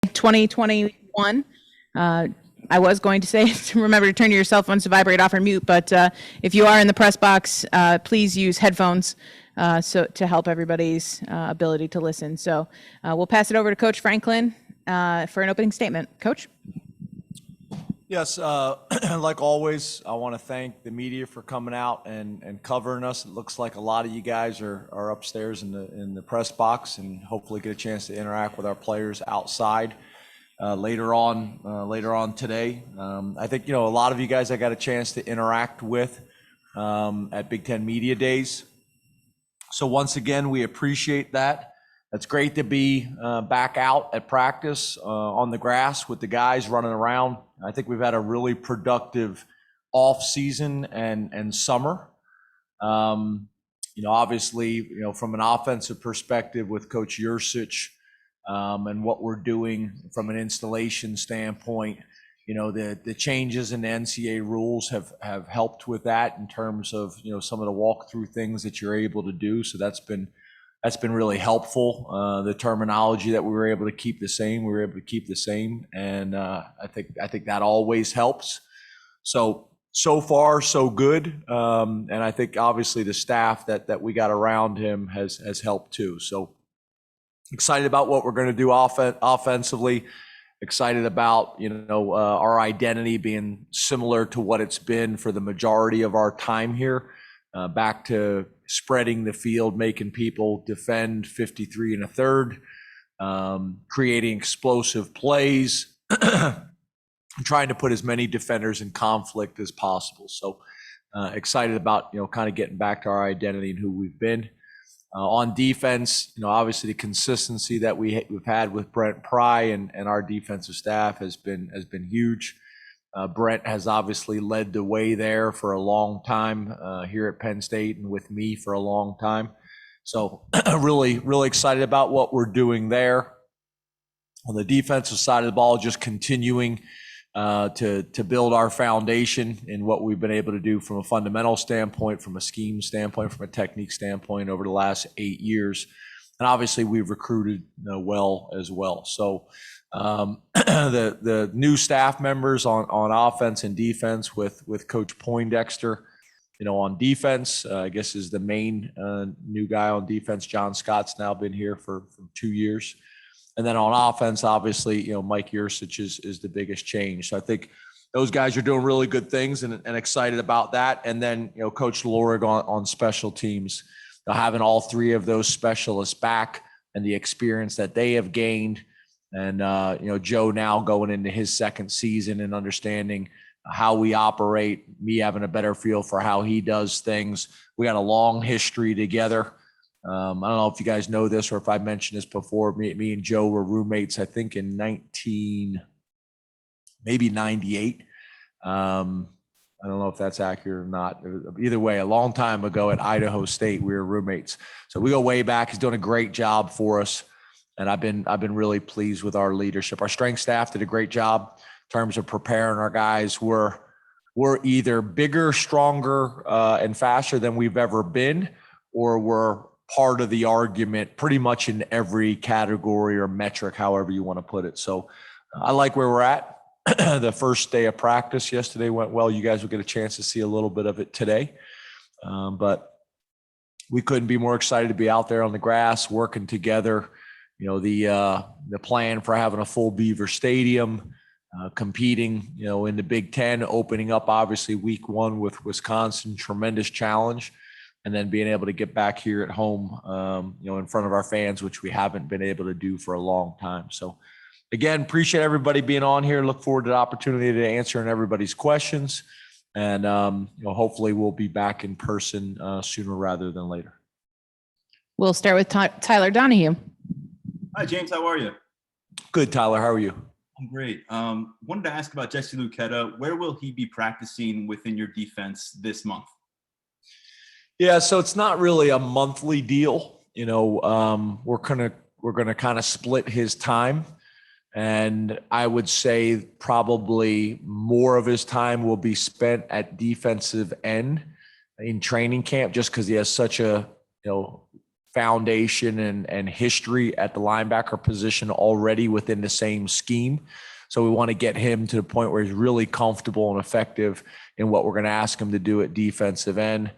2021. I was going to say to remember to turn your cell phones to vibrate off or mute, but if you are in the press box, please use headphones so to help everybody's ability to listen. So we'll pass it over to Coach Franklin for an opening statement. Coach? Yes, like always, I want to thank the media for coming out and covering us. It looks like a lot of you guys are upstairs in the press box, and hopefully get a chance to interact with our players outside later on today. I think, a lot of you guys I got a chance to interact with at Big Ten Media Days. So once again, we appreciate that. It's great to be back out at practice on the grass with the guys running around. I think we've had a really productive off season and summer. Obviously, from an offensive perspective with Coach Yursich and what we're doing from an installation standpoint, the changes in the NCAA rules have helped with that in terms of, some of the walkthrough things that you're able to do. So that's been really helpful. The terminology that we were able to keep the same, and I think that always helps. So far so good, and I think obviously the staff that we got around him has helped too. So excited about what we're going to do offensively. Excited about our identity being similar to what it's been for the majority of our time here, back to spreading the field, making people defend 53 1/3, creating explosive plays, trying to put as many defenders in conflict as possible. So excited about, kind of getting back to our identity and who we've been. On defense, obviously the consistency that we've had with Brent Pry and our defensive staff has been huge. Brent has obviously led the way there for a long time here at Penn State and with me for a long time. So really, really excited about what we're doing there. On the defensive side of the ball, just continuing to build our foundation in what we've been able to do from a fundamental standpoint, from a scheme standpoint, from a technique standpoint over the last 8 years. And obviously we've recruited well as well. So the new staff members on offense and defense with Coach Poindexter, on defense, I guess is the main new guy on defense. John Scott's now been here for 2 years. And then on offense, obviously, Mike Yursich is the biggest change. So I think those guys are doing really good things and excited about that. And then, Coach Lorig on special teams, having all three of those specialists back and the experience that they have gained. And, Joe now going into his second season and understanding how we operate, me having a better feel for how he does things. We got a long history together. I don't know if you guys know this or if I mentioned this before. Me and Joe were roommates, I think, in 98. I don't know if that's accurate or not. Either way, a long time ago at Idaho State, we were roommates. So we go way back. He's doing a great job for us. And I've been really pleased with our leadership. Our strength staff did a great job in terms of preparing our guys. We're either bigger, stronger, and faster than we've ever been, or we're part of the argument pretty much in every category or metric, however you want to put it. So I like where we're at. The first day of practice yesterday went well. You guys will get a chance to see a little bit of it today. But we couldn't be more excited to be out there on the grass, working together. The plan for having a full Beaver Stadium, competing, in the Big Ten, opening up obviously week 1 with Wisconsin, tremendous challenge. And then being able to get back here at home, in front of our fans, which we haven't been able to do for a long time. So again, appreciate everybody being on here. Look forward to the opportunity to answering everybody's questions. And, hopefully we'll be back in person sooner rather than later. We'll start with Tyler Donahue. Hi, James. How are you? Good, Tyler. How are you? I'm great. Wanted to ask about Jesse Luketa. Where will he be practicing within your defense this month? Yeah, so it's not really a monthly deal. We're gonna kind of split his time, and I would say probably more of his time will be spent at defensive end in training camp, just because he has such a foundation and history at the linebacker position already within the same scheme. So we want to get him to the point where he's really comfortable and effective in what we're going to ask him to do at defensive end.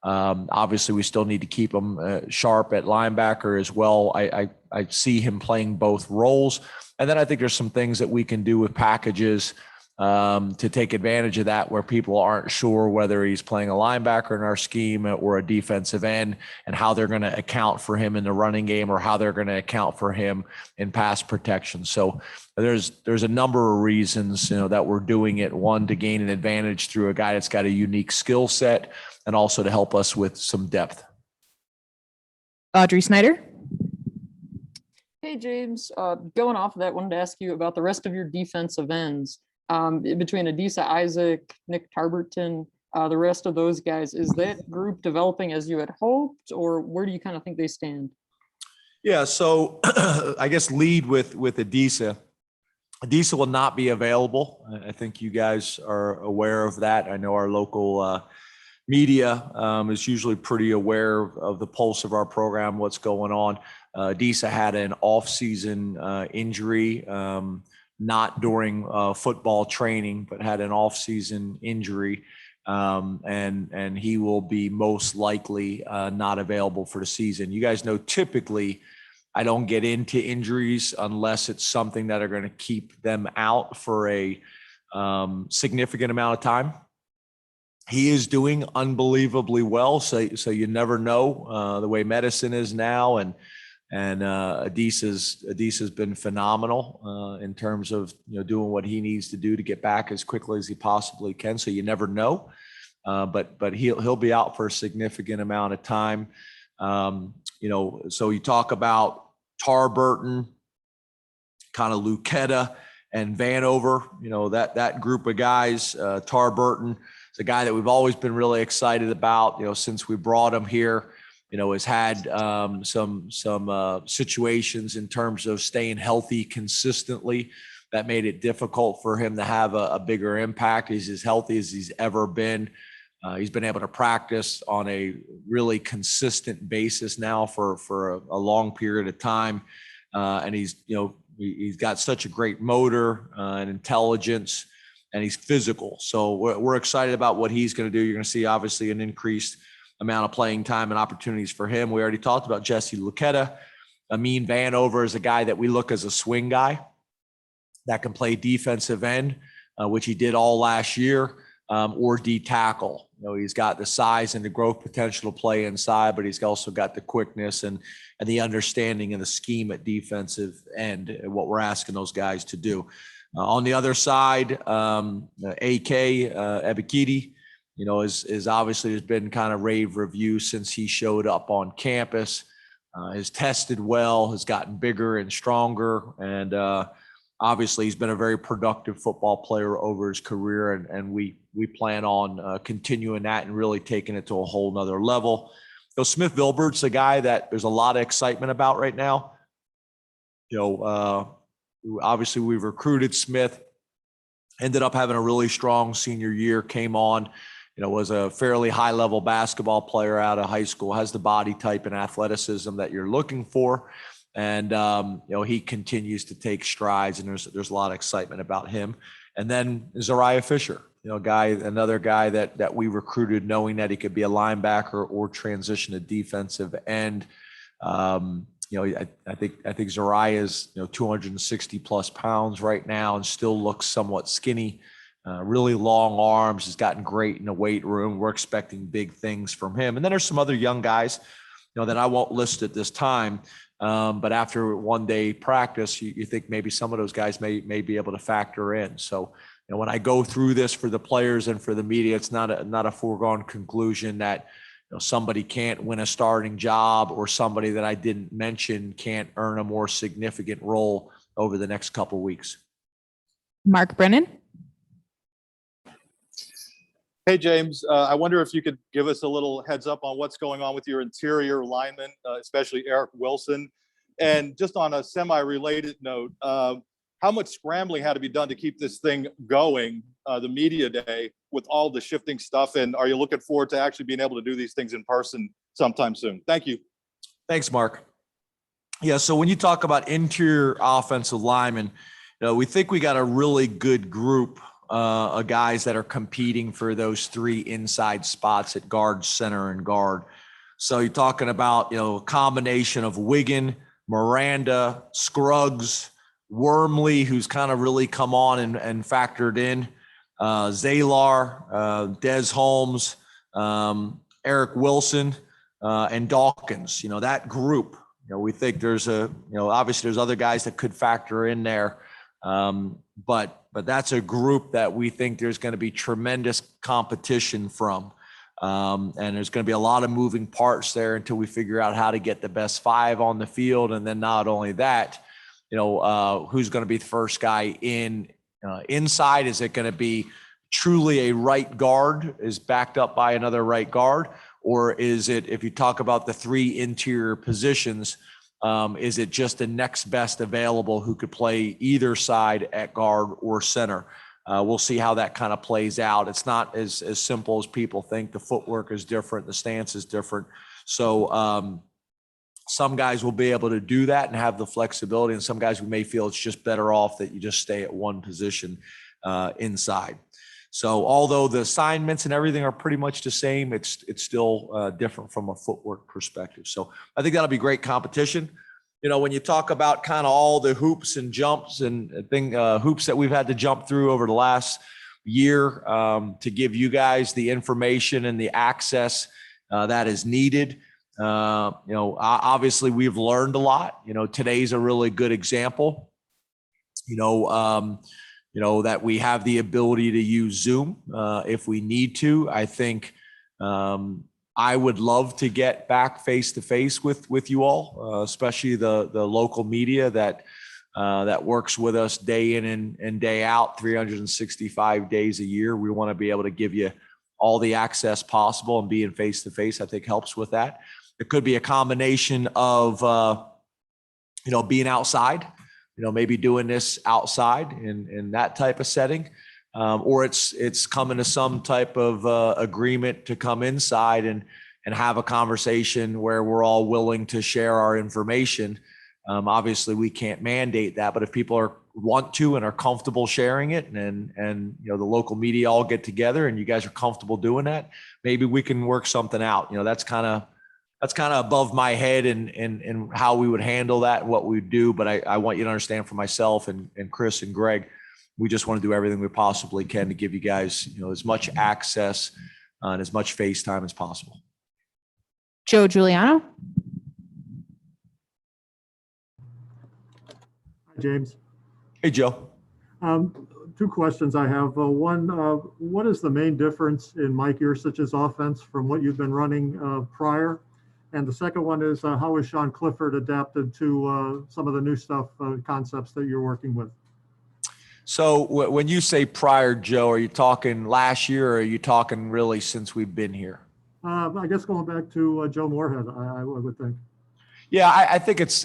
Obviously, we still need to keep him sharp at linebacker as well. I see him playing both roles. And then I think there's some things that we can do with packages to take advantage of that, where people aren't sure whether he's playing a linebacker in our scheme or a defensive end, and how they're going to account for him in the running game or how they're going to account for him in pass protection. So there's a number of reasons, that we're doing it. One, to gain an advantage through a guy that's got a unique skill set, and also to help us with some depth. Audrey Snyder. Hey, James. Going off of that, wanted to ask you about the rest of your defensive ends. Between Adisa Isaac, Nick Tarberton, the rest of those guys, is that group developing as you had hoped, or where do you kind of think they stand? Yeah, so I guess lead with Adisa. Adisa will not be available. I think you guys are aware of that. I know our local media is usually pretty aware of the pulse of our program, what's going on. Adisa had an off-season injury, not during football training, but had an off-season injury, and he will be most likely not available for the season. You guys know, typically I don't get into injuries unless it's something that are going to keep them out for a significant amount of time. He is doing unbelievably well, so you never know the way medicine is now, and Adisa's been phenomenal in terms of doing what he needs to do to get back as quickly as he possibly can. So you never know, but he'll be out for a significant amount of time. So you talk about Tarburton, kind of Lucetta and Vanover. That group of guys. Tarburton is a guy that we've always been really excited about. Since we brought him here. Has had some situations in terms of staying healthy consistently that made it difficult for him to have a bigger impact. He's as healthy as he's ever been. He's been able to practice on a really consistent basis now for a long period of time. And he's got such a great motor and intelligence, and he's physical. So we're excited about what he's going to do. You're going to see obviously an increased amount of playing time and opportunities for him. We already talked about Jesse Lucetta. Amin Vanover is a guy that we look as a swing guy that can play defensive end, which he did all last year, or D tackle. He's got the size and the growth potential to play inside, but he's also got the quickness and the understanding and the scheme at defensive end, and what we're asking those guys to do. On the other side, AK Ebikidi, is obviously has been kind of rave review since he showed up on campus. Has tested well, has gotten bigger and stronger, and obviously he's been a very productive football player over his career, and we plan on continuing that and really taking it to a whole nother level. So Smith Vilbert's a guy that there's a lot of excitement about right now. Obviously we've recruited Smith, ended up having a really strong senior year, came on, was a fairly high level basketball player out of high school, has the body type and athleticism that you're looking for. And, he continues to take strides, and there's a lot of excitement about him. And then Zariah Fisher, another guy that we recruited knowing that he could be a linebacker or transition to defensive end. I think Zariah is 260 plus pounds right now and still looks somewhat skinny. Really long arms. He's gotten great in the weight room. We're expecting big things from him. And then there's some other young guys, that I won't list at this time. But after one day practice, you think maybe some of those guys may be able to factor in. So, when I go through this for the players and for the media, it's not a foregone conclusion that somebody can't win a starting job, or somebody that I didn't mention can't earn a more significant role over the next couple of weeks. Mark Brennan. Hey, James, I wonder if you could give us a little heads up on what's going on with your interior linemen, especially Eric Wilson. And just on a semi-related note, how much scrambling had to be done to keep this thing going, the media day, with all the shifting stuff? And are you looking forward to actually being able to do these things in person sometime soon? Thank you. Thanks, Mark. Yeah, so when you talk about interior offensive linemen, we think we got a really good group of guys that are competing for those three inside spots at guard, center, and guard. So you're talking about, a combination of Wiggin, Miranda, Scruggs, Wormley, who's kind of really come on and factored in, Zalar, Des Holmes, Eric Wilson, and Dawkins. That group. We think there's obviously there's other guys that could factor in there. But that's a group that we think there's going to be tremendous competition from. And there's going to be a lot of moving parts there until we figure out how to get the best five on the field. And then not only that, who's going to be the first guy inside? Is it going to be truly a right guard is backed up by another right guard? Or is it, if you talk about the three interior positions, is it just the next best available who could play either side at guard or center? We'll see how that kind of plays out. It's not as simple as people think. The footwork is different. The stance is different. So some guys will be able to do that and have the flexibility, and some guys we may feel it's just better off that you just stay at one position inside. So although the assignments and everything are pretty much the same, it's still different from a footwork perspective. So I think that'll be great competition. When you talk about kind of all the hoops and jumps and hoops that we've had to jump through over the last year to give you guys the information and the access that is needed. Obviously we've learned a lot. Today's a really good example. That we have the ability to use Zoom if we need to. I think I would love to get back face to face with you all, especially the local media that works with us day in and day out, 365 days a year. We want to be able to give you all the access possible, and being face to face, I think, helps with that. It could be a combination of being outside. Maybe doing this outside in that type of setting, or it's coming to some type of agreement to come inside and have a conversation where we're all willing to share our information. Obviously, we can't mandate that, but if people want to and are comfortable sharing it, and the local media all get together and you guys are comfortable doing that, maybe we can work something out. That's kind of above my head and how we would handle that and what we would do. But I want you to understand, for myself and Chris and Greg, we just want to do everything we possibly can to give you guys, as much access and as much face time as possible. Joe Giuliano. Hi, James. Hey, Joe. Two questions I have. One, what is the main difference in Mike Yurcich's offense from what you've been running prior? And the second one is, how has Sean Clifford adapted to some of the new stuff, concepts that you're working with? So when you say prior, Joe, are you talking last year, or are you talking really since we've been here? I guess going back to Joe Moorhead, I would think. Yeah, I think it's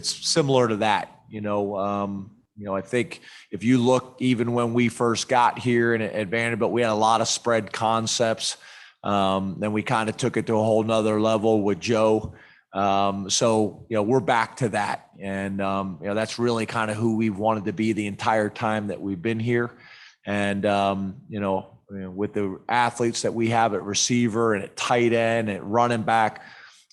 similar to that. I think if you look, even when we first got here at Vanderbilt, we had a lot of spread concepts. Then we kind of took it to a whole nother level with Joe. So we're back to that. And, that's really kind of who we've wanted to be the entire time that we've been here. And, with the athletes that we have at receiver and at tight end and at running back,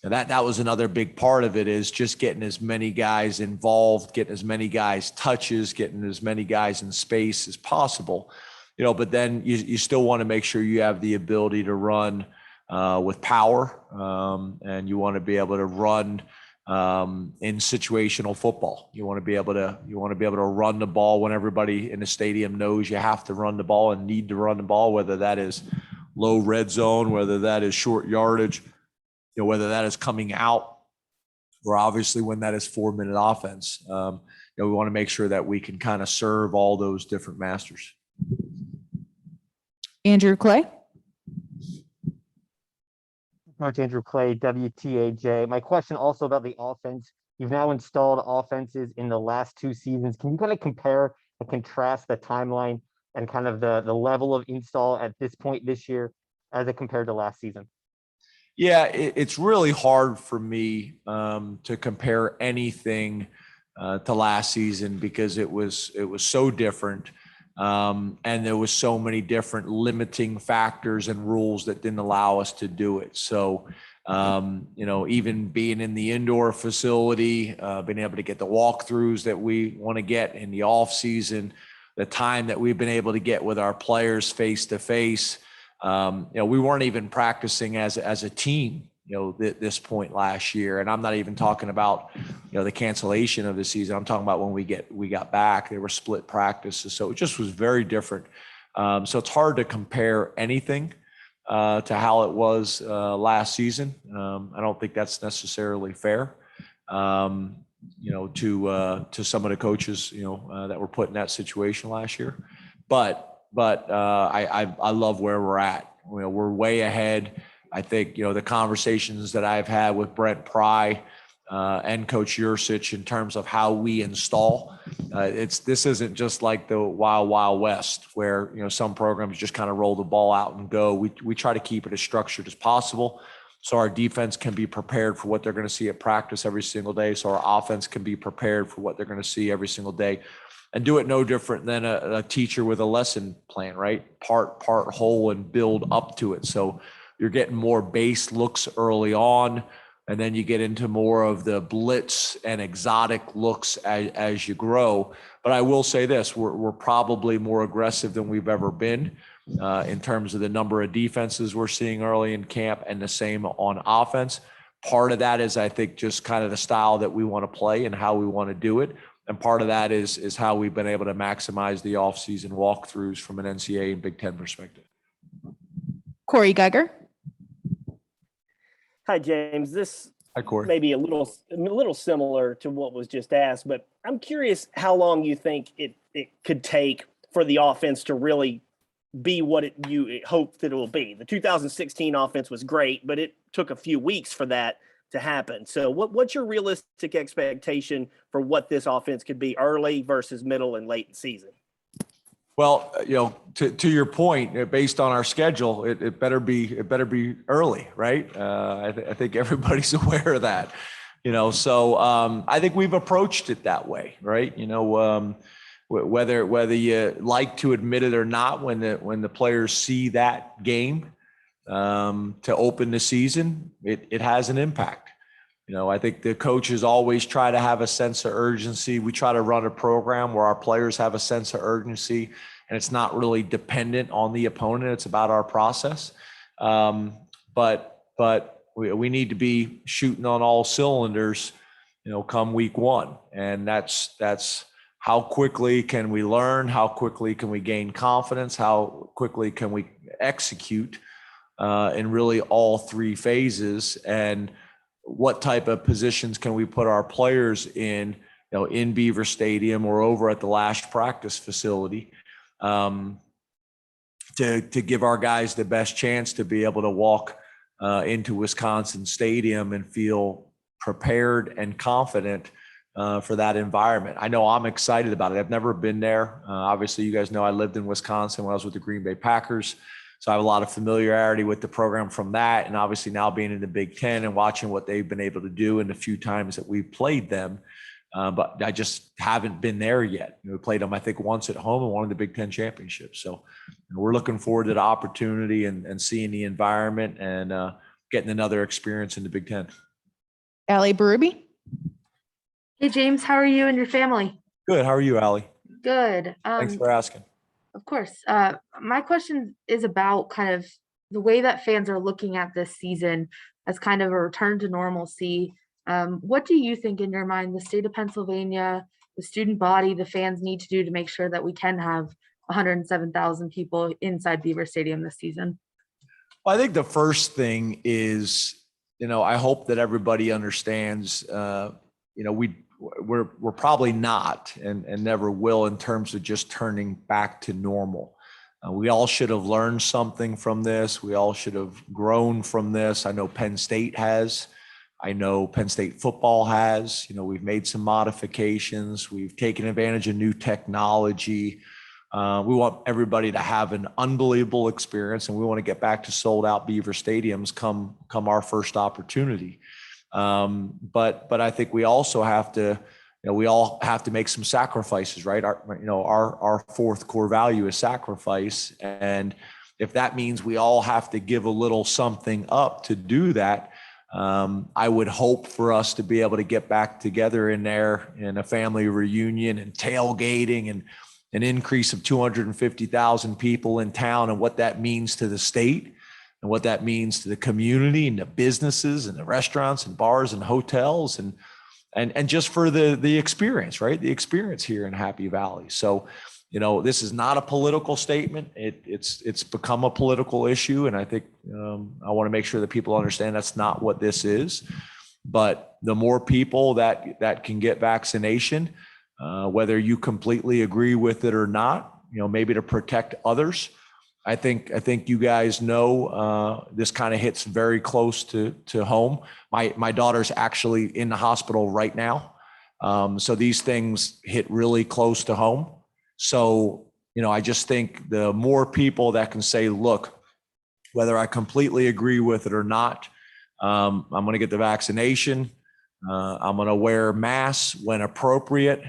that was another big part of it, is just getting as many guys involved, getting as many guys touches, getting as many guys in space as possible. But then you still want to make sure you have the ability to run with power, and you want to be able to run in situational football. You want to be able to run the ball when everybody in the stadium knows you have to run the ball and need to run the ball, whether that is low red zone, whether that is short yardage, whether that is coming out, or obviously when that is 4-minute offense. We want to make sure that we can kind of serve all those different masters. Andrew Clay. Coach Andrew Clay, WTAJ. My question also about the offense. You've now installed offenses in the last 2 seasons. Can you kind of compare and contrast the timeline and kind of the level of install at this point this year as it compared to last season? Yeah, it's really hard for me to compare anything to last season because it was so different, and there was so many different limiting factors and rules that didn't allow us to do it. So, even being in the indoor facility, being able to get the walkthroughs that we want to get in the off season, the time that we've been able to get with our players face to face. We weren't even practicing as a team, at this point last year. And I'm not even talking about, the cancellation of the season. I'm talking about when we got back, there were split practices. So it just was very different. So it's hard to compare anything to how it was last season. I don't think that's necessarily fair, to some of the coaches, that were put in that situation last year. But I love where we're at. We're way ahead. I think, the conversations that I've had with Brent Pry and Coach Yursich in terms of how we install, this isn't just like the Wild West where, some programs just kind of roll the ball out and go. We try to keep it as structured as possible so our defense can be prepared for what they're going to see at practice every single day. So our offense can be prepared for what they're going to see every single day. And do it no different than a teacher with a lesson plan, right? Part whole and build up to it. So you're getting more base looks early on, and then you get into more of the blitz and exotic looks as you grow. But I will say this, we're probably more aggressive than we've ever been in terms of the number of defenses we're seeing early in camp, and the same on offense. Part of that is, I think, just kind of the style that we want to play and how we want to do it. And part of that is how we've been able to maximize the offseason walkthroughs from an NCAA and Big Ten perspective. Corey Geiger. Hi, James. This Hi, Corey. may be a little similar to what was just asked, but I'm curious how long you think it could take for the offense to really be what you hope that it will be. The 2016 offense was great, but it took a few weeks for that to happen. So what's your realistic expectation for what this offense could be early versus middle and late season? Well, to your point, based on our schedule, it better be early, right? I think everybody's aware of that, So I think we've approached it that way, right? Whether you like to admit it or not, when the players see that game to open the season, it has an impact. I think the coaches always try to have a sense of urgency. We try to run a program where our players have a sense of urgency, and it's not really dependent on the opponent. It's about our process. But we need to be shooting on all cylinders, come week one. And that's how quickly can we learn? How quickly can we gain confidence? How quickly can we execute in really all three phases? And what type of positions can we put our players in, in Beaver Stadium or over at the last practice facility to give our guys the best chance to be able to walk into Wisconsin Stadium and feel prepared and confident for that environment. I know I'm excited about it. I've never been there. Obviously, you guys know I lived in Wisconsin when I was with the Green Bay Packers. So I have a lot of familiarity with the program from that. And obviously now being in the Big Ten and watching what they've been able to do in the few times that we've played them. But I just haven't been there yet. We played them, I think, once at home and won the Big Ten championship. So we're looking forward to the opportunity and seeing the environment and getting another experience in the Big Ten. Allie Berube. Hey, James, how are you and your family? Good. How are you, Allie? Good. Thanks for asking. Of course. My question is about kind of the way that fans are looking at this season as kind of a return to normalcy. What do you think, in your mind, the state of Pennsylvania, the student body, the fans need to do to make sure that we can have 107,000 people inside Beaver Stadium this season? Well, I think the first thing is, I hope that everybody understands, we're probably not and never will in terms of just turning back to normal. We all should have learned something from this. We all should have grown from this. I know Penn State has. I know Penn State football has. We've made some modifications. We've taken advantage of new technology. We want everybody to have an unbelievable experience, and we want to get back to sold out Beaver stadiums come our first opportunity. But I think we also have to, we all have to make some sacrifices, right? Our fourth core value is sacrifice. And if that means we all have to give a little something up to do that, I would hope for us to be able to get back together in there in a family reunion and tailgating and an increase of 250,000 people in town, and what that means to the state and what that means to the community and the businesses and the restaurants and bars and hotels and just for the experience, right? The experience here in Happy Valley. So, this is not a political statement. It's become a political issue. And I think I want to make sure that people understand that's not what this is. But the more people that can get vaccination, whether you completely agree with it or not, maybe to protect others. I think you guys know this kind of hits very close to home. My daughter's actually in the hospital right now. So these things hit really close to home. So, I just think the more people that can say, look, whether I completely agree with it or not, I'm going to get the vaccination. I'm going to wear masks when appropriate,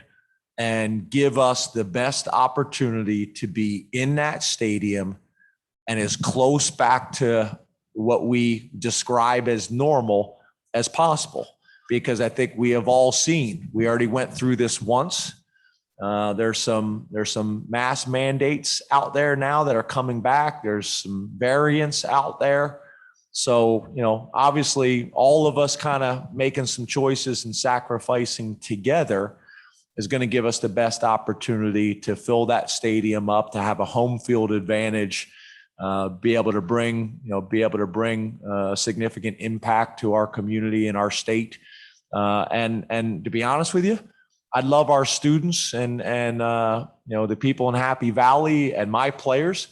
and give us the best opportunity to be in that stadium and as close back to what we describe as normal as possible. Because I think we have all seen, we already went through this once. There's some mask mandates out there now that are coming back. There's some variants out there. So, obviously all of us kind of making some choices and sacrificing together is going to give us the best opportunity to fill that stadium up, to have a home field advantage, be able to bring significant impact to our community and our state. And to be honest with you, I'd love our students and the people in Happy Valley and my players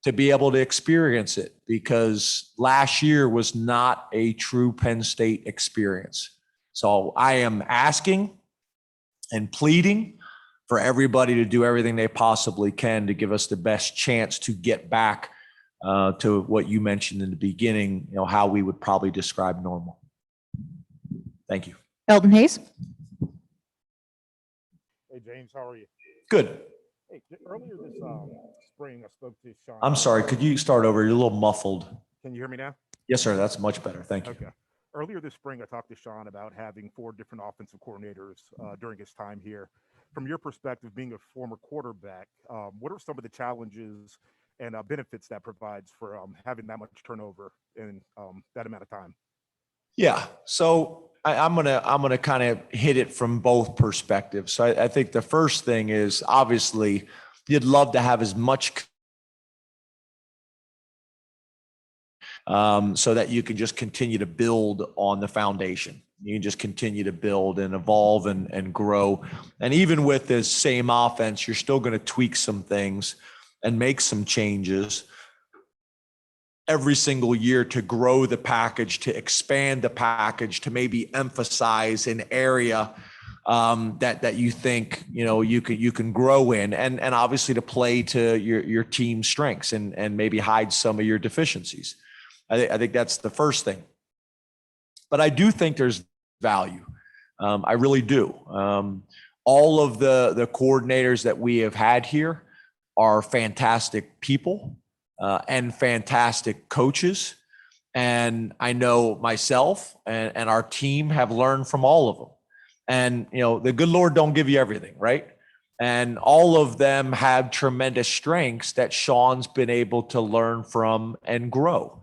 to be able to experience it, because last year was not a true Penn State experience. So I am asking and pleading for everybody to do everything they possibly can to give us the best chance to get back to what you mentioned in the beginning, how we would probably describe normal. Thank you. Eldon Hayes. Hey, James, how are you? Good. Hey, earlier this spring, I spoke to Sean. I'm sorry, could you start over? You're a little muffled. Can you hear me now? Yes, sir. That's much better. Thank you. Okay. Earlier this spring, I talked to Sean about having 4 different offensive coordinators during his time here. From your perspective, being a former quarterback, what are some of the challenges and benefits that provides for having that much turnover in that amount of time? Yeah. So I'm gonna kind of hit it from both perspectives. So I think the first thing is, obviously you'd love to have as much so that you can just continue to build on the foundation. You can just continue to build and evolve and grow. And even with this same offense, you're still going to tweak some things and make some changes every single year to grow the package, to expand the package, to maybe emphasize an area that you think you can grow in, and obviously to play to your team's strengths and maybe hide some of your deficiencies. I think that's the first thing. But I do think there's value. I really do. All of the coordinators that we have had here are fantastic people and fantastic coaches. And I know myself and our team have learned from all of them. And, the good Lord don't give you everything, right? And all of them have tremendous strengths that Sean's been able to learn from and grow.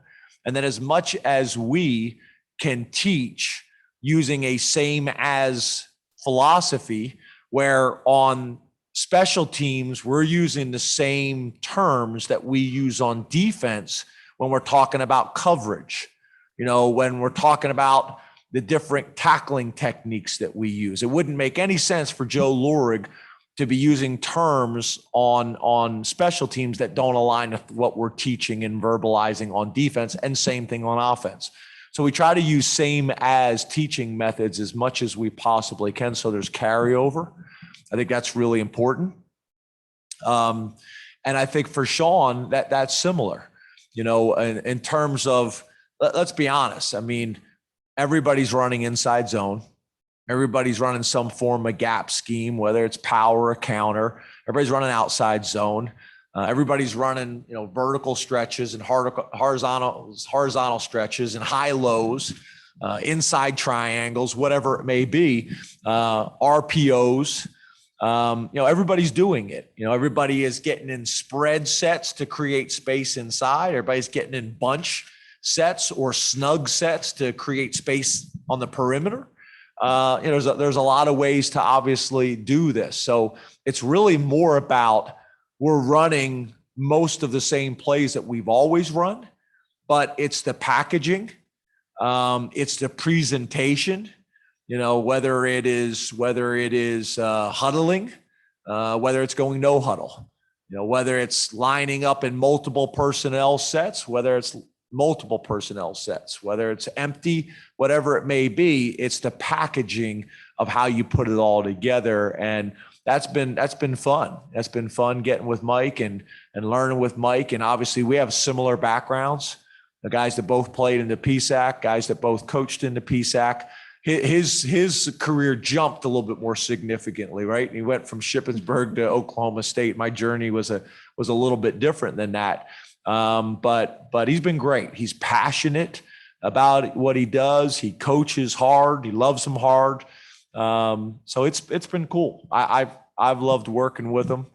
And then as much as we can teach using a same as philosophy, where on special teams, we're using the same terms that we use on defense when we're talking about coverage, when we're talking about the different tackling techniques that we use. It wouldn't make any sense for Joe Lurig to be using terms on special teams that don't align with what we're teaching and verbalizing on defense, and same thing on offense. So we try to use same as teaching methods as much as we possibly can, so there's carryover. I think that's really important. And I think for Sean, that's similar, in terms of, let's be honest. I mean, everybody's running inside zone. Everybody's running some form of gap scheme, whether it's power or counter. Everybody's running outside zone. Everybody's running, vertical stretches and horizontal stretches and high lows, inside triangles, whatever it may be, RPOs. Everybody's doing it. Everybody is getting in spread sets to create space inside. Everybody's getting in bunch sets or snug sets to create space on the perimeter. There's a lot of ways to obviously do this. So it's really more about, we're running most of the same plays that we've always run, but it's the packaging, it's the presentation, whether it is huddling, whether it's going no huddle, whether it's lining up in multiple personnel sets, whether it's multiple personnel sets, whether it's empty, whatever it may be, it's the packaging of how you put it all together. And that's been fun. That's been fun getting with Mike and learning with Mike. And obviously we have similar backgrounds. The guys that both played in the PSAC, guys that both coached in the PSAC. His career jumped a little bit more significantly, right? He went from Shippensburg to Oklahoma State. My journey was a little bit different than that. But he's been great. He's passionate about what he does. He coaches hard. He loves them hard. So it's been cool. I've loved working with him.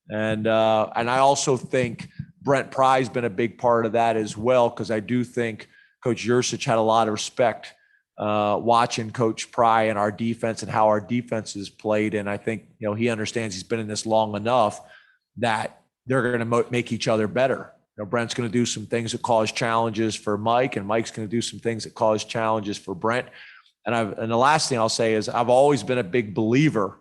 And I also think Brent Pry's been a big part of that as well, because I do think Coach Yursich had a lot of respect watching Coach Pry and our defense and how our defense is played. And I think, he understands, he's been in this long enough that they're going to make each other better. Brent's going to do some things that cause challenges for Mike, and Mike's going to do some things that cause challenges for Brent. And the last thing I'll say is, I've always been a big believer,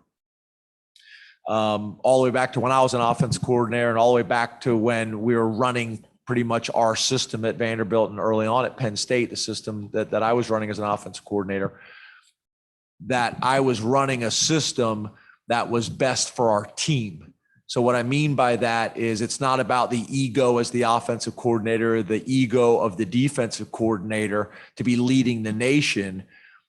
all the way back to when I was an offense coordinator and all the way back to when we were running pretty much our system at Vanderbilt and early on at Penn State, the system that I was running as an offense coordinator, that I was running a system that was best for our team. So what I mean by that is, it's not about the ego as the offensive coordinator, the ego of the defensive coordinator to be leading the nation.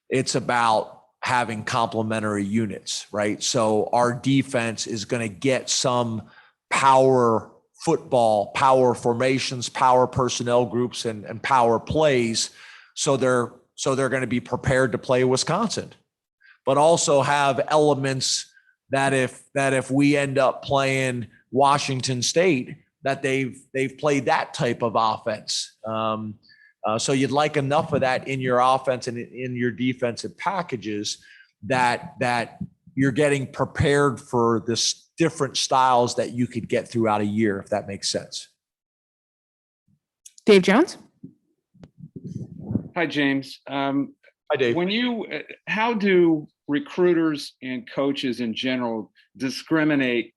It's about having complementary units, right? So our defense is going to get some power football, power formations, power personnel groups, and power plays. So they're going to be prepared to play Wisconsin, but also have elements that if we end up playing Washington State, that they've played that type of offense. So you'd like enough of that in your offense and in your defensive packages that you're getting prepared for this different styles that you could get throughout a year, if that makes sense. Dave Jones. Hi, James. Hi, Dave. How do recruiters and coaches in general discriminate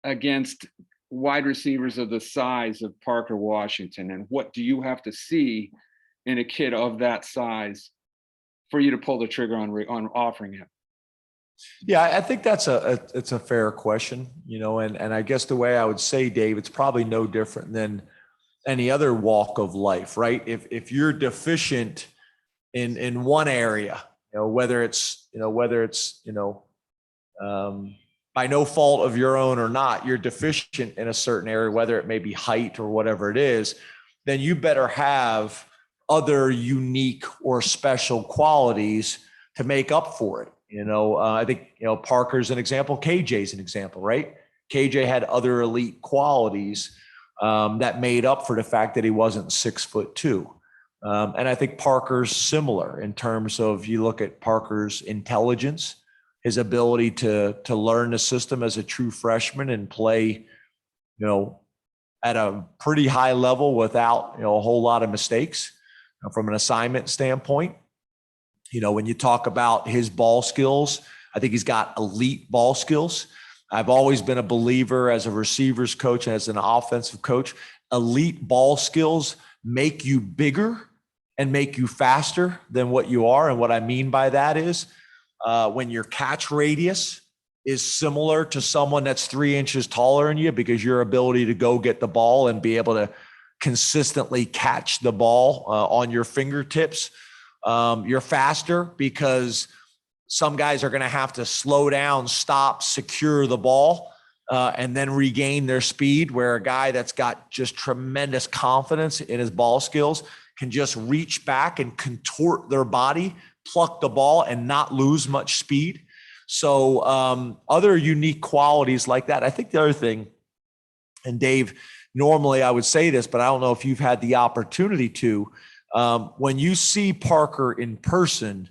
against wide receivers of the size of Parker Washington? And what do you have to see in a kid of that size for you to pull the trigger on offering him? Yeah, I think it's a fair question, and I guess the way I would say, Dave, it's probably no different than any other walk of life, right? If you're deficient in one area, whether it's by no fault of your own or not, you're deficient in a certain area, whether it may be height or whatever it is, then you better have other unique or special qualities to make up for it. I think, Parker's an example, KJ's an example, right? KJ had other elite qualities that made up for the fact that he wasn't 6'2". And I think Parker's similar in terms of, you look at Parker's intelligence, his ability to learn the system as a true freshman and play, at a pretty high level without, a whole lot of mistakes from an assignment standpoint. When you talk about his ball skills, I think he's got elite ball skills. I've always been a believer as a receivers coach and as an offensive coach, elite ball skills make you bigger and make you faster than what you are. And what I mean by that is when your catch radius is similar to someone that's 3 inches taller than you, because your ability to go get the ball and be able to consistently catch the ball on your fingertips. You're faster because some guys are going to have to slow down, stop, secure the ball, and then regain their speed, where a guy that's got just tremendous confidence in his ball skills can just reach back and contort their body, pluck the ball, and not lose much speed. So other unique qualities like that. I think the other thing, and Dave, normally I would say this, but I don't know if you've had the opportunity to, when you see Parker in person,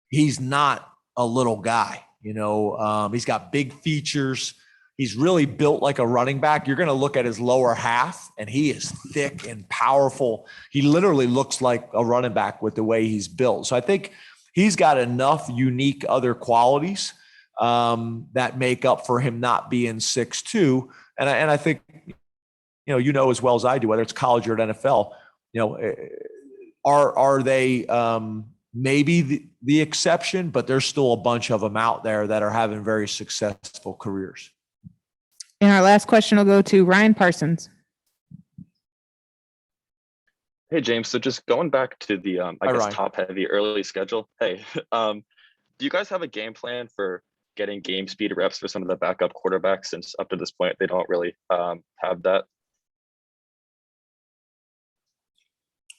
he's not a little guy. He's got big features. He's really built like a running back. You're going to look at his lower half, and he is thick and powerful. He literally looks like a running back with the way he's built. So I think he's got enough unique other qualities that make up for him not being 6'2". And I think, as well as I do, whether it's college or at NFL, are they maybe the exception, but there's still a bunch of them out there that are having very successful careers. And our last question will go to Ryan Parsons. Hey, James. So just going back to the, Ryan. top-heavy early schedule. Hey, do you guys have a game plan for getting game speed reps for some of the backup quarterbacks, since up to this point they don't really have that?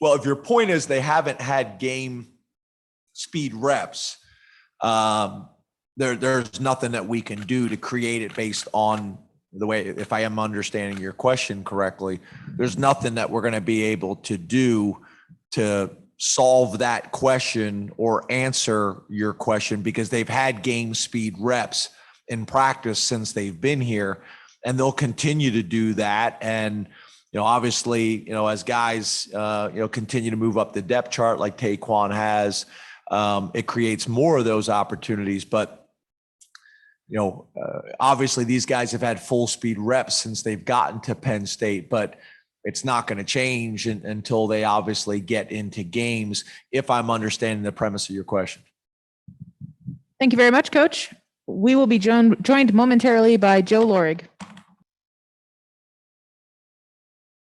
Well, if your point is they haven't had game speed reps, there's nothing that we can do to create it based on the way, if I am understanding your question correctly, there's nothing that we're going to be able to do to solve that question or answer your question, because they've had game speed reps in practice since they've been here, and they'll continue to do that. And, obviously, as guys, continue to move up the depth chart like Taquan has, it creates more of those opportunities. But, obviously these guys have had full speed reps since they've gotten to Penn State, but it's not going to change until they obviously get into games, if I'm understanding the premise of your question. Thank you very much, Coach. We will be joined momentarily by Joe Lorig.